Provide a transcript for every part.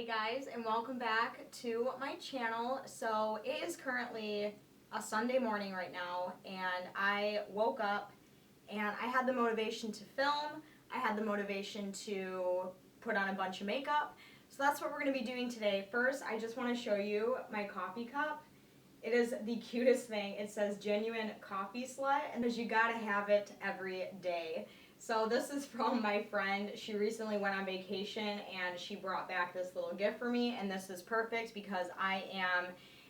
Hey guys, and welcome back to my channel. So it is currently a Sunday morning right now, and I woke up and I had the motivation to film. I had the motivation to put on a bunch of makeup. So that's what we're going to be doing today. First, I just want to show you my coffee cup. It is the cutest thing. It says genuine coffee slut, and you gotta have it every day. So this is from my friend. She recently went on vacation and she brought back this little gift for me, and this is perfect because I am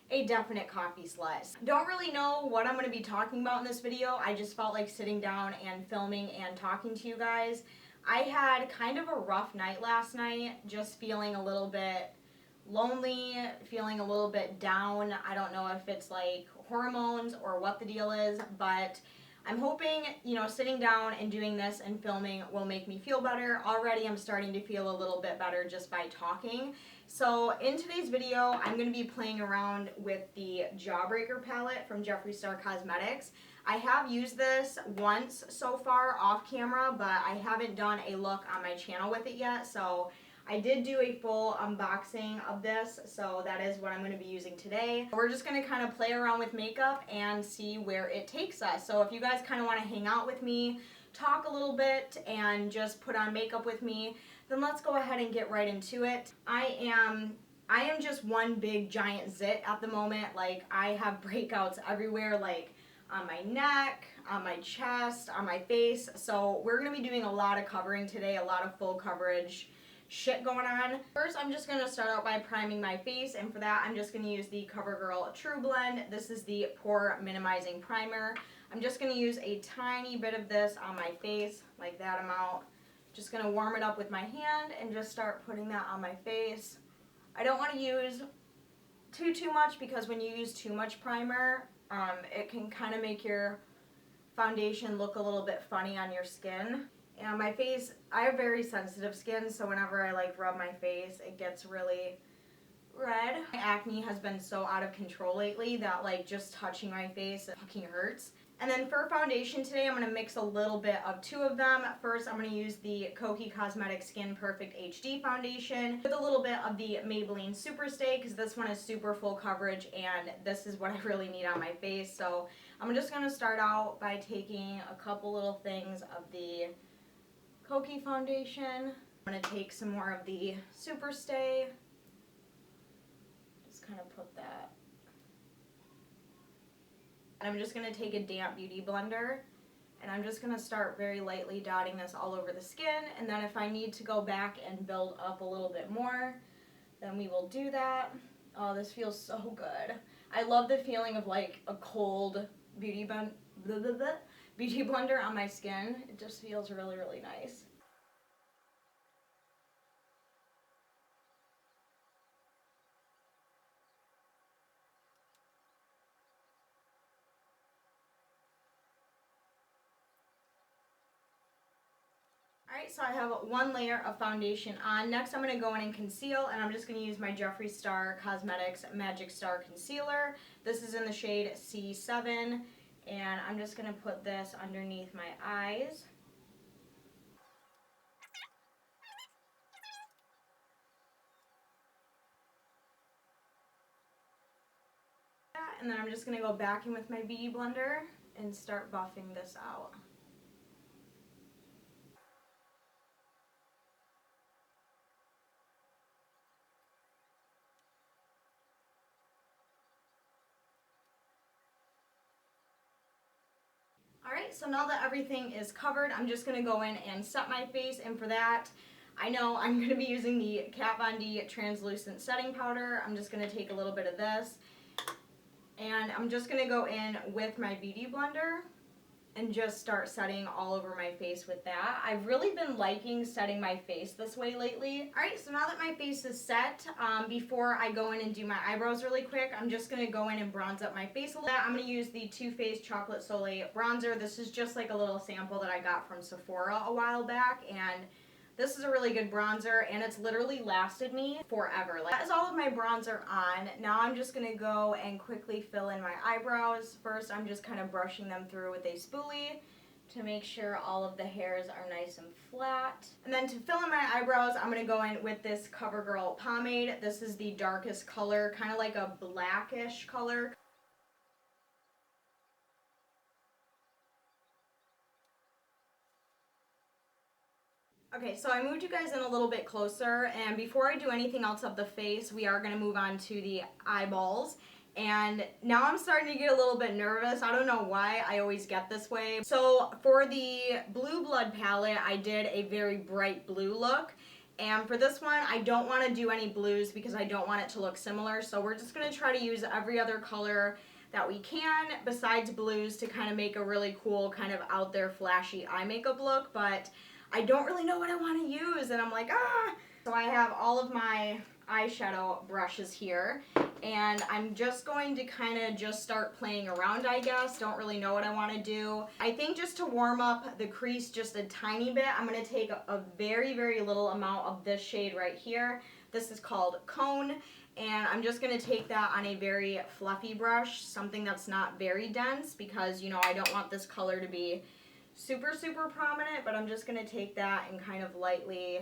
a definite coffee slut. Don't really know what I'm going to be talking about in this video. I just felt like sitting down and filming and talking to you guys. I had kind of a rough night last night, just feeling a little bit lonely, feeling a little bit down. I don't know if it's like hormones or what the deal is, but I'm hoping, sitting down and doing this and filming will make me feel better. Already I'm starting to feel a little bit better just by talking. So in today's video, I'm going to be playing around with the Jawbreaker palette from Jeffree Star Cosmetics. I have used this once so far off camera, but I haven't done a look on my channel with it yet, so I did do a full unboxing of this, so that is what I'm going to be using today. We're just going to kind of play around with makeup and see where it takes us. So if you guys kind of want to hang out with me, talk a little bit, and just put on makeup with me, then let's go ahead and get right into it. I am just one big giant zit at the moment. Like, I have breakouts everywhere, like on my neck, on my chest, on my face. So we're going to be doing a lot of covering today, a lot of full coverage shit going on. First, I'm just going to start out by priming my face, and for that I'm just going to use the CoverGirl True Blend. This is the Pore Minimizing Primer. I'm just going to use a tiny bit of this on my face, like that amount. Just going to warm it up with my hand and just start putting that on my face. I don't want to use too much, because when you use too much primer, it can kind of make your foundation look a little bit funny on your skin. And my face, I have very sensitive skin, so whenever I rub my face, it gets really red. My acne has been so out of control lately that just touching my face, it fucking hurts. And then for foundation today, I'm going to mix a little bit of two of them. First, I'm going to use the Kokie Cosmetics Skin Perfect HD foundation with a little bit of the Maybelline Superstay, because this one is super full coverage and this is what I really need on my face. So I'm just going to start out by taking a couple little things of the Kokie foundation. I'm going to take some more of the Superstay. Just kind of put that. And I'm just going to take a damp beauty blender, and I'm just going to start very lightly dotting this all over the skin, and then if I need to go back and build up a little bit more, then we will do that. Oh, this feels so good. I love the feeling of a cold beauty blender on my skin. It just feels really, really nice. Alright, so I have one layer of foundation on. Next I'm going to go in and conceal, and I'm just going to use my Jeffree Star Cosmetics Magic Star Concealer. This is in the shade C7, and I'm just going to put this underneath my eyes. And then I'm just going to go back in with my beauty blender and start buffing this out. Alright, so now that everything is covered, I'm just going to go in and set my face, and for that, I know I'm going to be using the Kat Von D Translucent Setting Powder. I'm just going to take a little bit of this, and I'm just going to go in with my beauty blender and just start setting all over my face with that. I've really been liking setting my face this way lately. Alright, so now that my face is set, before I go in and do my eyebrows really quick, I'm just going to go in and bronze up my face a little bit. I'm going to use the Too Faced Chocolate Soleil bronzer. This is just a little sample that I got from Sephora a while back, and this is a really good bronzer, and it's literally lasted me forever. That is all of my bronzer on. Now I'm just going to go and quickly fill in my eyebrows. First, I'm just kind of brushing them through with a spoolie, to make sure all of the hairs are nice and flat. And then to fill in my eyebrows, I'm going to go in with this CoverGirl pomade. This is the darkest color, kind of like a blackish color. Okay, so I moved you guys in a little bit closer, and before I do anything else of the face, we are going to move on to the eyeballs. And now I'm starting to get a little bit nervous. I don't know why I always get this way. So for the Blue Blood palette, I did a very bright blue look. And for this one, I don't want to do any blues because I don't want it to look similar. So we're just going to try to use every other color that we can besides blues to kind of make a really cool kind of out there flashy eye makeup look. But I don't really know what I want to use, and I'm like, ah! So I have all of my eyeshadow brushes here, and I'm just going to kind of just start playing around, I guess. Don't really know what I want to do. I think just to warm up the crease just a tiny bit, I'm going to take a very, very little amount of this shade right here. This is called Cone, and I'm just going to take that on a very fluffy brush, something that's not very dense, because, you know, I don't want this color to be super, super prominent, but I'm just going to take that and kind of lightly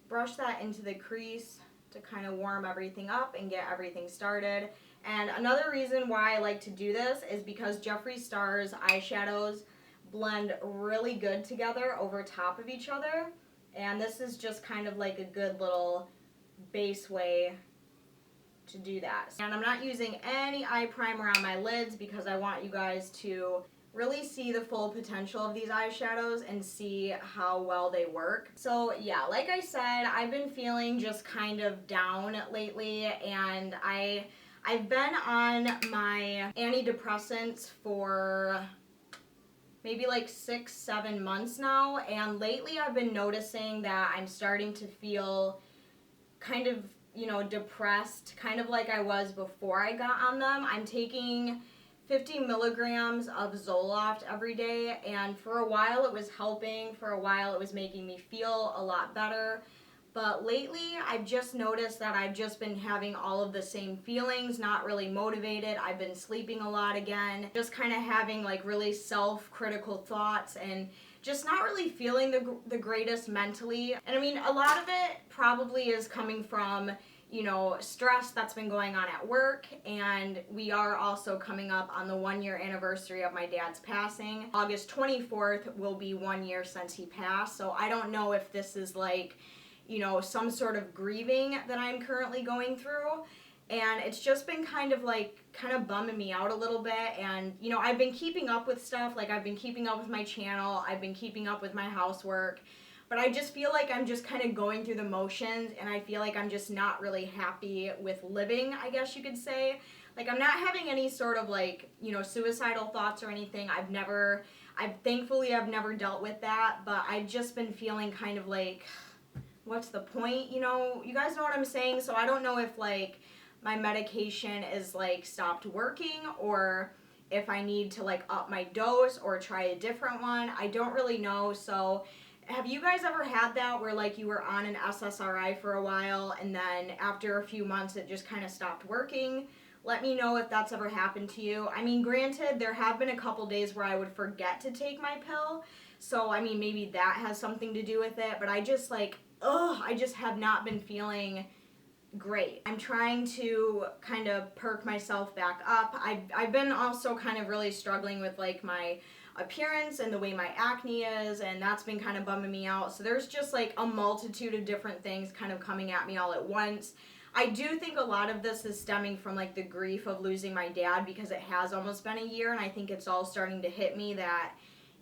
brush that into the crease to kind of warm everything up and get everything started. And another reason why I like to do this is because Jeffree Star's eyeshadows blend really good together over top of each other, and this is just kind of like a good little base way to do that. And I'm not using any eye primer on my lids because I want you guys to really see the full potential of these eyeshadows and see how well they work. So yeah, like I said, I've been feeling just kind of down lately, and I've been on my antidepressants for maybe like 6-7 months now, and lately I've been noticing that I'm starting to feel kind of, you know, depressed, kind of like I was before I got on them. I'm taking 50 milligrams of Zoloft every day, and for a while it was helping, for a while it was making me feel a lot better, but lately I've just noticed that I've just been having all of the same feelings, not really motivated. I've been sleeping a lot again, just kind of having like really self-critical thoughts and just not really feeling the greatest mentally. And I mean, a lot of it probably is coming from, you know, stress that's been going on at work, and we are also coming up on the 1-year anniversary of my dad's passing. August 24th will be 1 year since he passed, so I don't know if this is like, you know, some sort of grieving that I'm currently going through, and it's just been kind of bumming me out a little bit. And, you know, I've been keeping up with stuff, like I've been keeping up with my channel, I've been keeping up with my housework, but I just feel like I'm just kind of going through the motions, and I feel like I'm just not really happy with living, I guess you could say. Like, I'm not having any sort of like, you know, suicidal thoughts or anything. Thankfully I've never dealt with that, but I've just been feeling kind of like, what's the point? You know, you guys know what I'm saying? So I don't know if like my medication is like stopped working, or if I need to like up my dose or try a different one. I don't really know. So have you guys ever had that where like you were on an SSRI for a while and then after a few months it just kind of stopped working? Let me know if that's ever happened to you. I mean, granted, there have been a couple days where I would forget to take my pill, so I mean, maybe that has something to do with it, but I just like, I just have not been feeling great. I'm trying to kind of perk myself back up. I've been also kind of really struggling with like my appearance and the way my acne is, and that's been kind of bumming me out. So there's just like a multitude of different things kind of coming at me all at once. I do think a lot of this is stemming from like the grief of losing my dad, because it has almost been a year, and I think it's all starting to hit me that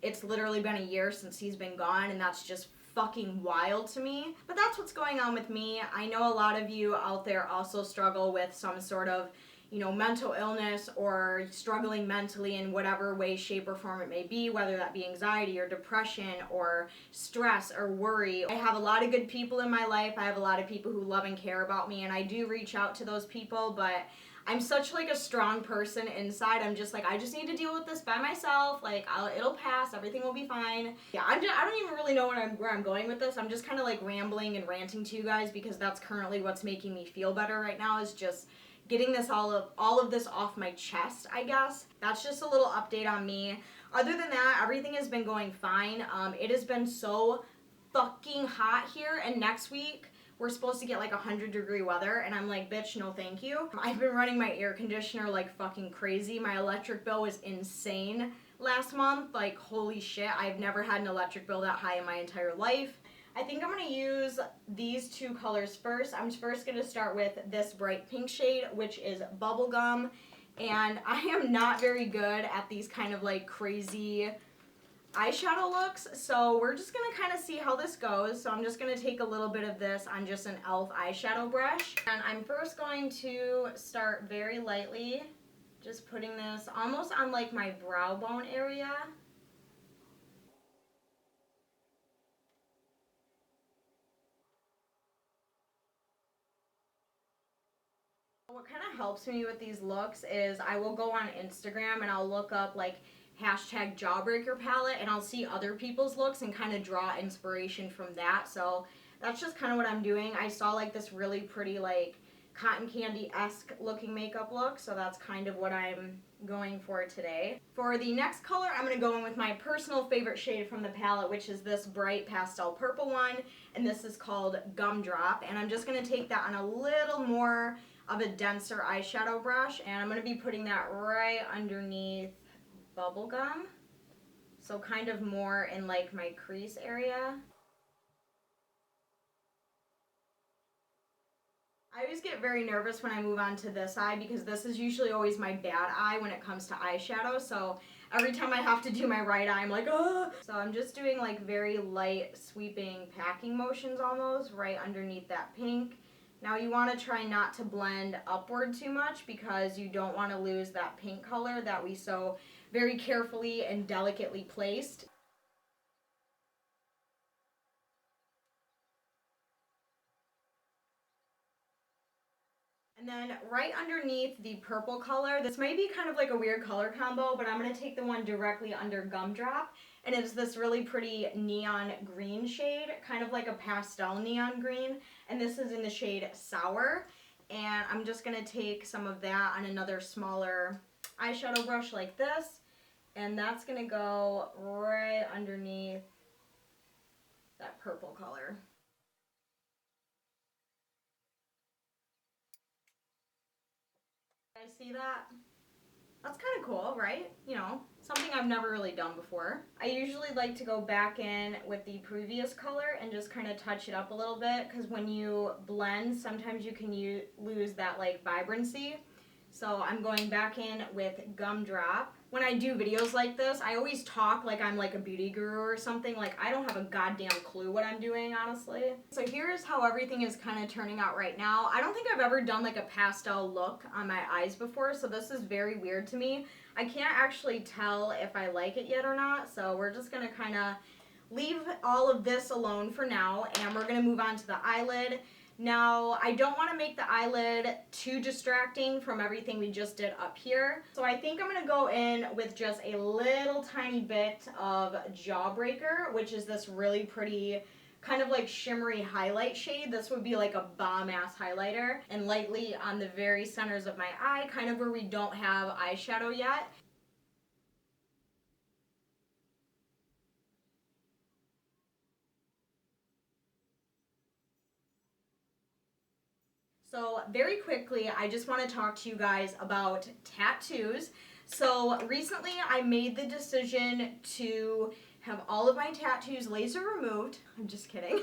it's literally been a year since he's been gone, and that's just fucking wild to me. But that's what's going on with me. I know a lot of you out there also struggle with some sort of, you know, mental illness or struggling mentally in whatever way, shape, or form it may be, whether that be anxiety or depression or stress or worry. I have a lot of good people in my life. I have a lot of people who love and care about me, and I do reach out to those people, but I'm such like a strong person inside. I'm just like, I just need to deal with this by myself. Like, it'll pass. Everything will be fine. Yeah, I don't even really know where I'm going with this. I'm just kind of like rambling and ranting to you guys because that's currently what's making me feel better right now, is just getting this all of this off my chest, I guess. That's just a little update on me. Other than that, everything has been going fine. It has been so fucking hot here, and next week we're supposed to get like 100-degree weather, and I'm like, bitch, no thank you. I've been running my air conditioner like fucking crazy. My electric bill was insane last month. Like, holy shit, I've never had an electric bill that high in my entire life. I think I'm gonna use these two colors first. I'm first gonna start with this bright pink shade, which is Bubblegum. And I am not very good at these kind of like crazy eyeshadow looks, so we're just gonna kind of see how this goes. So I'm just gonna take a little bit of this on just an e.l.f. eyeshadow brush. And I'm first going to start very lightly, just putting this almost on like my brow bone area. What kind of helps me with these looks is I will go on Instagram and I'll look up like hashtag Jawbreaker palette, and I'll see other people's looks and kind of draw inspiration from that. So that's just kind of what I'm doing. I saw like this really pretty like cotton candy-esque looking makeup look, so that's kind of what I'm going for today. For the next color, I'm going to go in with my personal favorite shade from the palette, which is this bright pastel purple one, and this is called Gumdrop. And I'm just going to take that on a little more of a denser eyeshadow brush, and I'm going to be putting that right underneath Bubblegum, so kind of more in like my crease area. I always get very nervous when I move on to this eye because this is usually always my bad eye when it comes to eyeshadow, so every time I have to do my right eye I'm like, oh. So I'm just doing like very light sweeping packing motions almost right underneath that pink. Now you want to try not to blend upward too much because you don't want to lose that pink color that we so very carefully and delicately placed. And then right underneath the purple color, this may be kind of like a weird color combo, but I'm going to take the one directly under Gumdrop, and it's this really pretty neon green shade, kind of like a pastel neon green, and this is in the shade Sour. And I'm just going to take some of that on another smaller eyeshadow brush like this, and that's going to go right underneath that purple color. You guys see that? That's kind of cool, right? You know, something I've never really done before. I usually like to go back in with the previous color and just kind of touch it up a little bit, because when you blend, sometimes you can lose that like vibrancy. So I'm going back in with Gumdrop. When I do videos like this, I always talk like I'm like a beauty guru or something. Like, I don't have a goddamn clue what I'm doing, honestly. So here's how everything is kind of turning out right now. I don't think I've ever done like a pastel look on my eyes before, so this is very weird to me. I can't actually tell if I like it yet or not, so we're just gonna kind of leave all of this alone for now, and we're gonna move on to the eyelid. Now, I don't want to make the eyelid too distracting from everything we just did up here. So I think I'm going to go in with just a little tiny bit of Jawbreaker, which is this really pretty kind of like shimmery highlight shade. This would be like a bomb-ass highlighter. And lightly on the very centers of my eye, kind of where we don't have eyeshadow yet. So very quickly, I just want to talk to you guys about tattoos. So recently I made the decision to have all of my tattoos laser removed. I'm just kidding.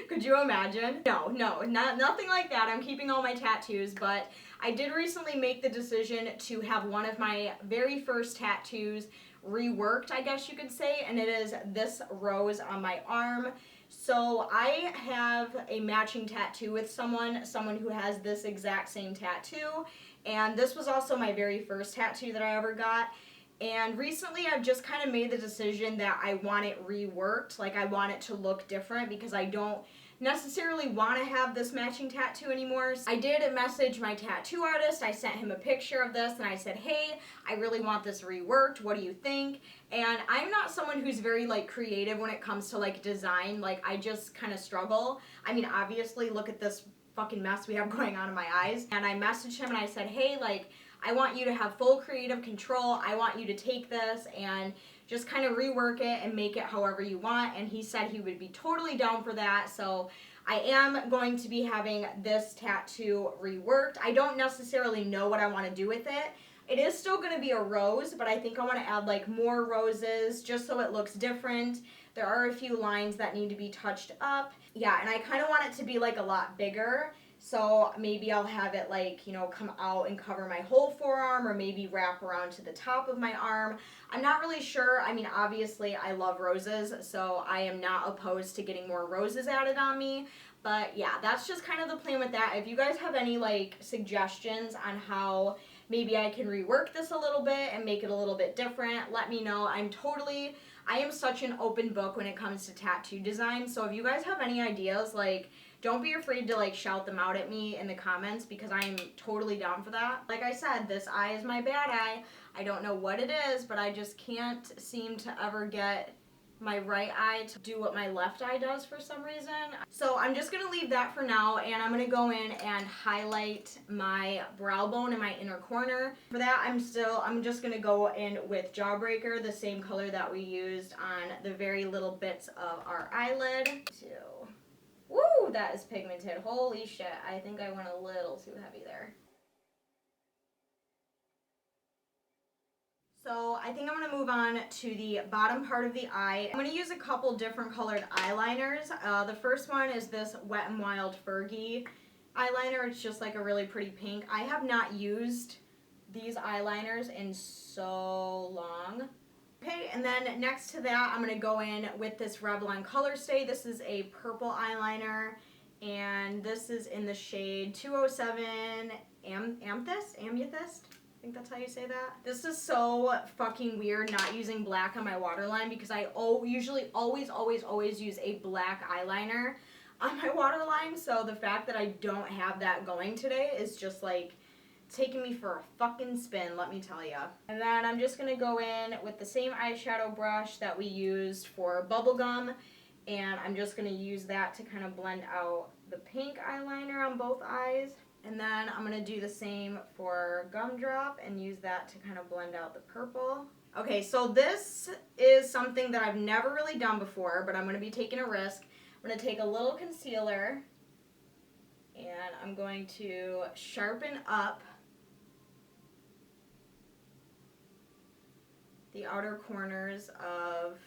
Could you imagine? No, nothing like that. I'm keeping all my tattoos, but I did recently make the decision to have one of my very first tattoos reworked, I guess you could say, and it is this rose on my arm. So I have a matching tattoo with someone who has this exact same tattoo, and this was also my very first tattoo that I ever got. And recently I've just kind of made the decision that I want it reworked, like I want it to look different, because I don't necessarily want to have this matching tattoo anymore. I did message my tattoo artist. I sent him a picture of this and I said, hey, I really want this reworked. What do you think? And I'm not someone who's very like creative when it comes to like design. Like, I just kind of struggle. I mean, obviously look at this fucking mess we have going on in my eyes. And I messaged him and I said, hey, like, I want you to have full creative control. I want you to take this and just kind of rework it and make it however you want. And he said he would be totally down for that. So I am going to be having this tattoo reworked. I don't necessarily know what I want to do with it. It is still going to be a rose, but I think I want to add like more roses just so it looks different. There are a few lines that need to be touched up. Yeah, and I kind of want it to be like a lot bigger. So maybe I'll have it like, you know, come out and cover my whole forearm, or maybe wrap around to the top of my arm. I'm not really sure. I mean, obviously I love roses, so I am not opposed to getting more roses added on me. But yeah, that's just kind of the plan with that. If you guys have any like suggestions on how maybe I can rework this a little bit and make it a little bit different, let me know. I am such an open book when it comes to tattoo design. So if you guys have any ideas, like, don't be afraid to like shout them out at me in the comments, because I am totally down for that. Like I said, this eye is my bad eye. I don't know what it is, but I just can't seem to ever get my right eye to do what my left eye does for some reason. So I'm just gonna leave that for now, and I'm gonna go in and highlight my brow bone in my inner corner. For that, I'm just gonna go in with Jawbreaker, the same color that we used on the very little bits of our eyelid. Woo, that is pigmented. Holy shit, I think I went a little too heavy there. So I think I'm going to move on to the bottom part of the eye. I'm going to use a couple different colored eyeliners. The first one is this Wet n Wild Fergie eyeliner. It's just like a really pretty pink. I have not used these eyeliners in so long. Okay, and then next to that, I'm going to go in with this Revlon Color Stay. This is a purple eyeliner, and this is in the shade 207 Amethyst. I think that's how you say that. This is so fucking weird not using black on my waterline, because I usually always use a black eyeliner on my waterline. So the fact that I don't have that going today is just like taking me for a fucking spin, let me tell ya. And then I'm just gonna go in with the same eyeshadow brush that we used for Bubblegum, and I'm just gonna use that to kind of blend out the pink eyeliner on both eyes. And then I'm going to do the same for Gumdrop and use that to kind of blend out the purple. Okay, so this is something that I've never really done before, but I'm going to be taking a risk. I'm going to take a little concealer, and I'm going to sharpen up the outer corners of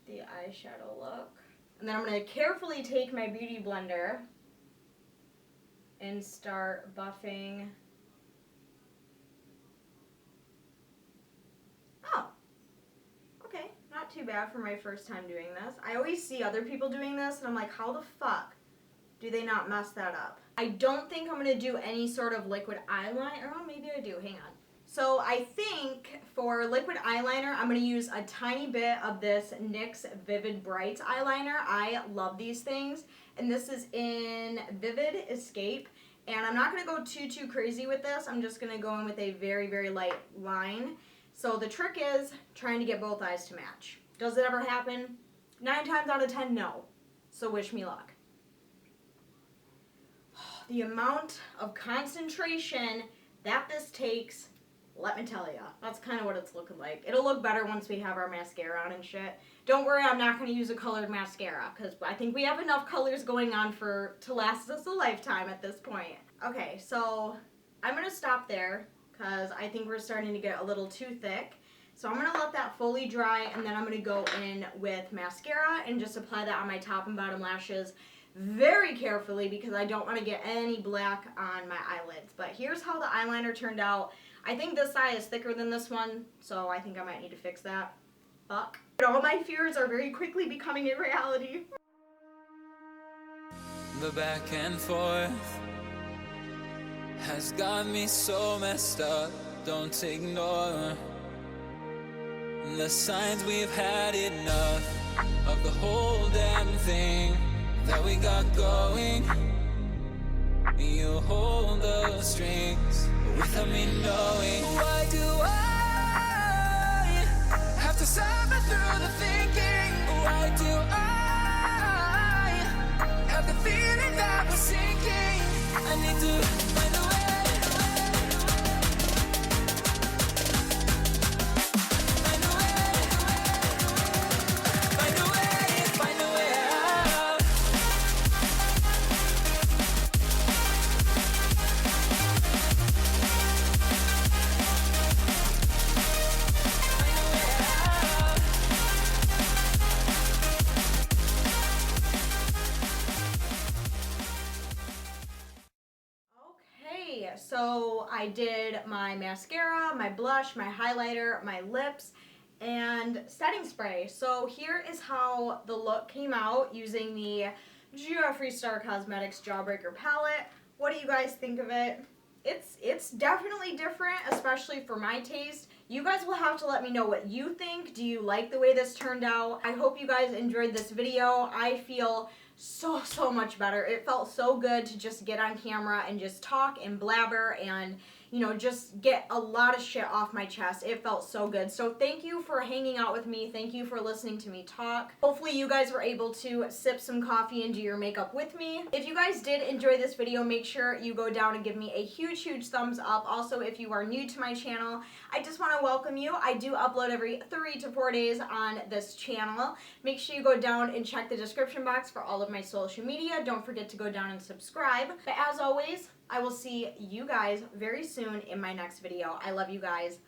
the eyeshadow look. And then I'm going to carefully take my beauty blender and start buffing. Oh, okay, not too bad for my first time doing this. I always see other people doing this, and I'm like, how the fuck do they not mess that up? I don't think I'm gonna do any sort of liquid eyeliner. Oh, maybe I do, hang on. So I think for liquid eyeliner, I'm going to use a tiny bit of this NYX Vivid Brights eyeliner. I love these things. And this is in Vivid Escape. And I'm not going to go too crazy with this. I'm just going to go in with a very light line. So the trick is trying to get both eyes to match. Does it ever happen? 9 times out of 10, no. So wish me luck. The amount of concentration that this takes, let me tell ya, that's kind of what it's looking like. It'll look better once we have our mascara on and shit. Don't worry, I'm not going to use a colored mascara, because I think we have enough colors going on to last us a lifetime at this point. Okay, so I'm going to stop there, because I think we're starting to get a little too thick. So I'm going to let that fully dry, and then I'm going to go in with mascara and just apply that on my top and bottom lashes very carefully, because I don't want to get any black on my eyelids. But here's how the eyeliner turned out. I think this eye is thicker than this one, so I think I might need to fix that. Fuck. But all my fears are very quickly becoming a reality. The back and forth has got me so messed up. Don't ignore the signs. We've had enough of the whole damn thing that we got going. You hold the strings without me knowing. Why do I have to suffer through the thinking? Why do I have the feeling I need to find a way. Find a way. Find a way. Find a way out. Find a way out. Okay, so I did my mascara, my blush, my highlighter, my lips, and setting spray. So here is how the look came out using the Jeffree Star Cosmetics Jawbreaker palette. What do you guys think of it? It's definitely different, especially for my taste. You guys will have to let me know what you think. Do you like the way this turned out? I hope you guys enjoyed this video. I feel so much better. It felt so good to just get on camera and just talk and blabber and, you know, just get a lot of shit off my chest. It felt so good. So thank you for hanging out with me. Thank you for listening to me talk. Hopefully you guys were able to sip some coffee and do your makeup with me. If you guys did enjoy this video, make sure you go down and give me a huge thumbs up. Also, if you are new to my channel, I just want to welcome you. I do upload every 3 to 4 days on this channel. Make sure you go down and check the description box for all of my social media. Don't forget to go down and subscribe. But as always, I will see you guys very soon in my next video. I love you guys.